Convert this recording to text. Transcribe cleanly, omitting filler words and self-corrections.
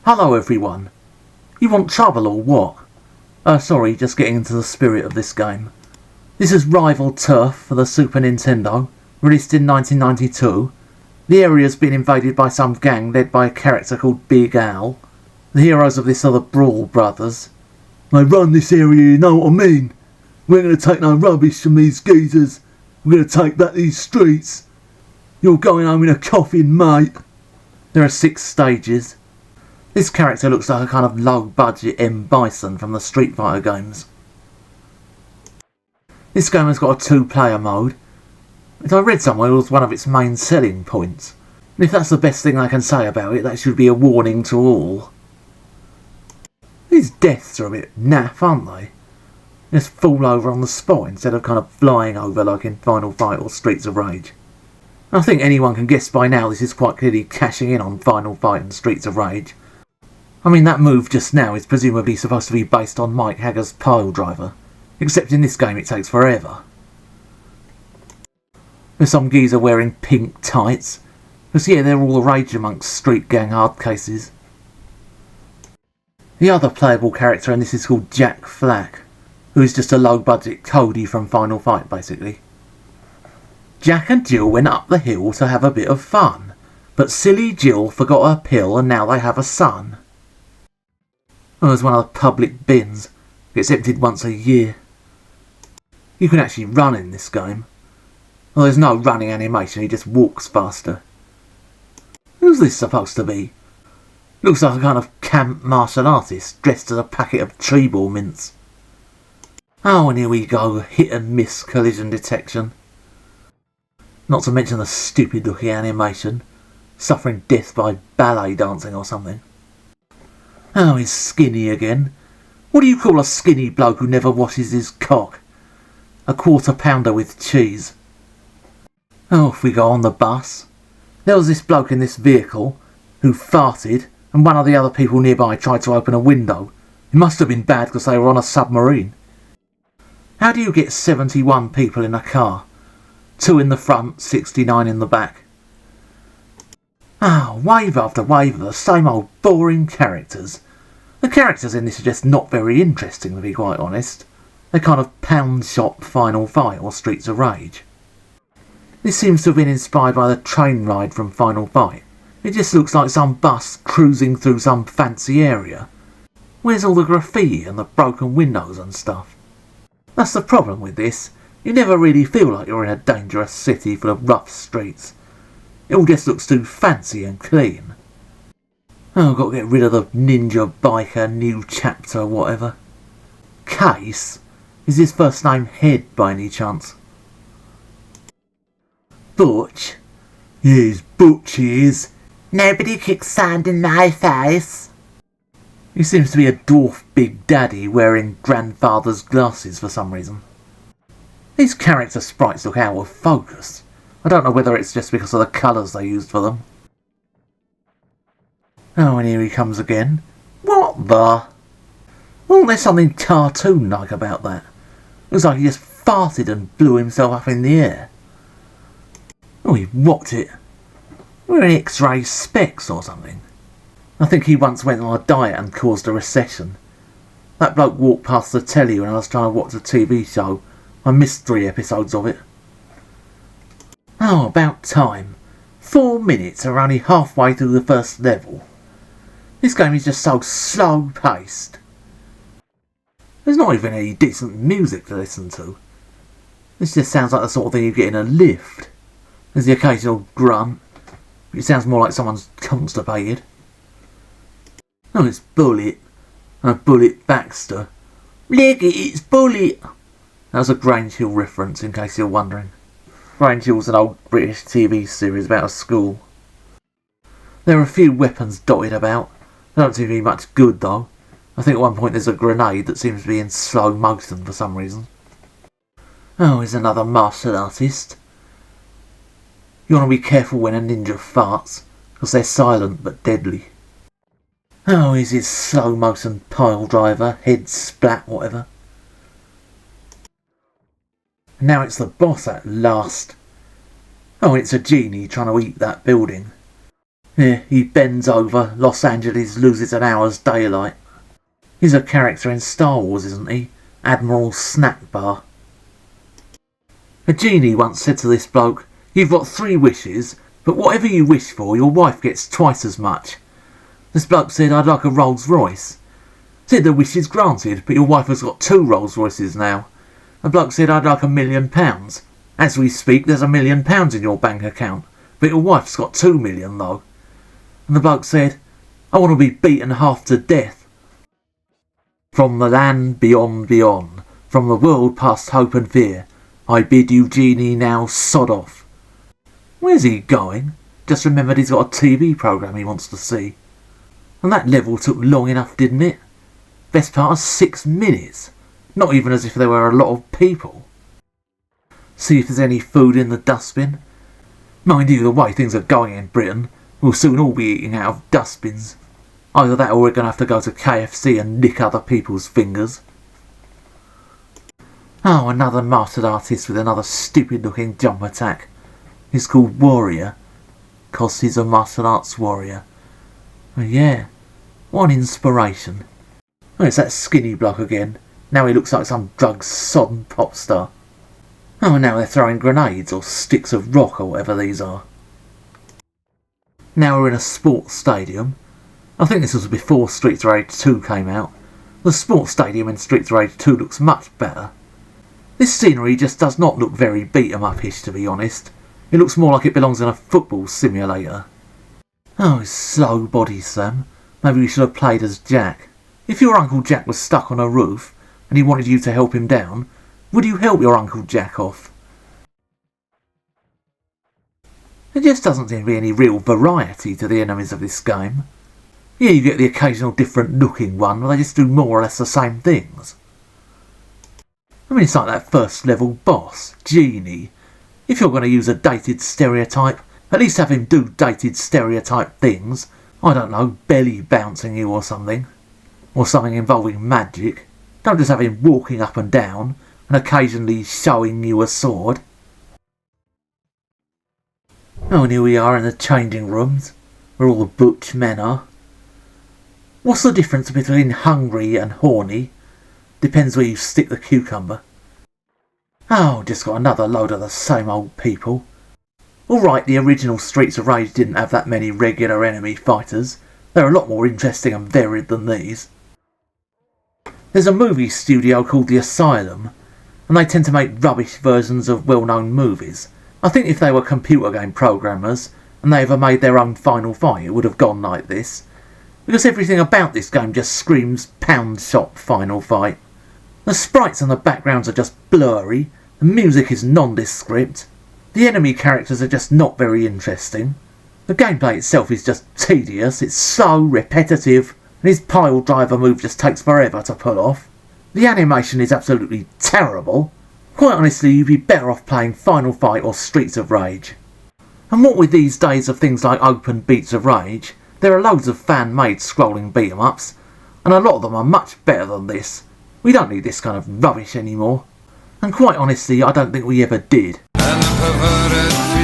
Hello everyone. You want trouble or what? Sorry, just getting into the spirit of this game. This is Rival Turf for the Super Nintendo, released in 1992. The area has been invaded by some gang led by a character called Big Al. The heroes of this are the Brawl Brothers. They run this area, you know what I mean? We ain't gonna take no rubbish from these geezers. We're gonna take back these streets. You're going home in a coffin, mate. There are 6 stages. This character looks like a kind of low-budget M. Bison from the Street Fighter games. This game has got a 2-player mode, which I read somewhere was one of its main selling points. And if that's the best thing I can say about it, that should be a warning to all. These deaths are a bit naff, aren't they? Just fall over on the spot instead of kind of flying over like in Final Fight or Streets of Rage. I think anyone can guess by now this is quite clearly cashing in on Final Fight and Streets of Rage. I mean, that move just now is presumably supposed to be based on Mike Haggar's Pile Driver, except in this game it takes forever. There's some geezer wearing pink tights, because yeah, they're all the rage amongst street gang hard cases. The other playable character in this is called Jack Flack, who is just a low-budget Cody from Final Fight, basically. Jack and Jill went up the hill to have a bit of fun, but silly Jill forgot her pill and now they have a son. Oh, there's one of the public bins. Gets emptied once a year. You can actually run in this game. Well, there's no running animation, he just walks faster. Who's this supposed to be? Looks like a kind of camp martial artist dressed as a packet of tree ball mints. Oh, and here we go, hit and miss collision detection. Not to mention the stupid looking animation, suffering death by ballet dancing or something. Oh, he's skinny again. What do you call a skinny bloke who never washes his cock? A quarter pounder with cheese. Oh, off we go on the bus. There was this bloke in this vehicle who farted and one of the other people nearby tried to open a window. It must have been bad because they were on a submarine. How do you get 71 people in a car? 2 in the front, 69 in the back. Ah, wave after wave of the same old boring characters. The characters in this are just not very interesting, to be quite honest. They're kind of pound shop Final Fight or Streets of Rage. This seems to have been inspired by the train ride from Final Fight. It just looks like some bus cruising through some fancy area. Where's all the graffiti and the broken windows and stuff? That's the problem with this. You never really feel like you're in a dangerous city full of rough streets. It all just looks too fancy and clean. Oh, I've got to get rid of the ninja biker new chapter whatever. Case? Is his first name Head by any chance? Butch? Yes, Butch he is. Nobody kicks sand in my face. He seems to be a dwarf big daddy wearing grandfather's glasses for some reason. These character sprites look out of focus. I don't know whether it's just because of the colours they used for them. Oh, and here he comes again. What the? Oh, there's something cartoon-like about that. Looks like he just farted and blew himself up in the air. Oh, he whacked it. Wearing X-ray specs or something. I think he once went on a diet and caused a recession. That bloke walked past the telly when I was trying to watch a TV show. I missed 3 episodes of it. Oh, about time. 4 minutes are only halfway through the first level. This game is just so slow paced. There's not even any decent music to listen to. This just sounds like the sort of thing you get in a lift. There's the occasional grunt, but it sounds more like someone's constipated. Oh, it's Bullet. And Bullet Baxter. Look, it's Bullet. That was a Grange Hill reference, in case you're wondering. Grange Hill's an old British TV series about a school. There are a few weapons dotted about. They don't seem to be much good, though. I think at one point there's a grenade that seems to be in slow motion for some reason. Oh, here's another martial artist. You want to be careful when a ninja farts, because they're silent but deadly. Oh, here's his slow motion pile driver, head splat, whatever. Now it's the boss at last. Oh, it's a genie trying to eat that building. Yeah, he bends over, Los Angeles loses an hour's daylight. He's a character in Star Wars, isn't he? Admiral Snackbar. A genie once said to this bloke, "You've got 3 wishes, but whatever you wish for, your wife gets twice as much." This bloke said, "I'd like a Rolls Royce." Said the wish is granted, but your wife has got 2 Rolls Royces now. The bloke said, "I'd like £1 million. As we speak, there's £1 million in your bank account, but your wife's got 2 million though." And the bloke said, "I want to be beaten half to death." From the land beyond beyond, from the world past hope and fear, I bid you, genie, now sod off. Where's he going? Just remembered he's got a TV programme he wants to see. And that level took long enough, didn't it? Best part of 6 minutes. Not even as if there were a lot of people. See if there's any food in the dustbin. Mind you, the way things are going in Britain, we'll soon all be eating out of dustbins. Either that or we're going to have to go to KFC and lick other people's fingers. Oh, another mastered artist with another stupid looking jump attack. He's called Warrior, 'cause he's a martial arts warrior. Oh yeah, what an inspiration. Oh, it's that skinny bloke again. Now he looks like some drug-sodden pop star. Oh, now they're throwing grenades or sticks of rock or whatever these are. Now we're in a sports stadium. I think this was before Streets of Rage 2 came out. The sports stadium in Streets of Rage 2 looks much better. This scenery just does not look very beat-em-up-ish, to be honest. It looks more like it belongs in a football simulator. Oh, slow body Sam. Maybe we should have played as Jack. If your Uncle Jack was stuck on a roof and he wanted you to help him down, would you help your Uncle Jack off? There just doesn't seem to be any real variety to the enemies of this game. Yeah, you get the occasional different looking one, but they just do more or less the same things. I mean, it's like that first level boss, Genie. If you're going to use a dated stereotype, at least have him do dated stereotype things. I don't know, belly bouncing you or something. Or something involving magic. Don't just have him walking up and down and occasionally showing you a sword. Oh, and here we are in the changing rooms, where all the butch men are. What's the difference between hungry and horny? Depends where you stick the cucumber. Oh, just got another load of the same old people. Alright, the original Streets of Rage didn't have that many regular enemy fighters. They're a lot more interesting and varied than these. There's a movie studio called The Asylum, and they tend to make rubbish versions of well-known movies. I think if they were computer game programmers, and they ever made their own Final Fight, it would have gone like this. Because everything about this game just screams pound shop Final Fight. The sprites and the backgrounds are just blurry, the music is nondescript, the enemy characters are just not very interesting, the gameplay itself is just tedious, it's so repetitive, and his pile driver move just takes forever to pull off. The animation is absolutely terrible. Quite honestly, you'd be better off playing Final Fight or Streets of Rage. And what with these days of things like open beats of rage, there are loads of fan-made scrolling beat-em-ups, and a lot of them are much better than this. We don't need this kind of rubbish anymore. And quite honestly, I don't think we ever did. And the perverted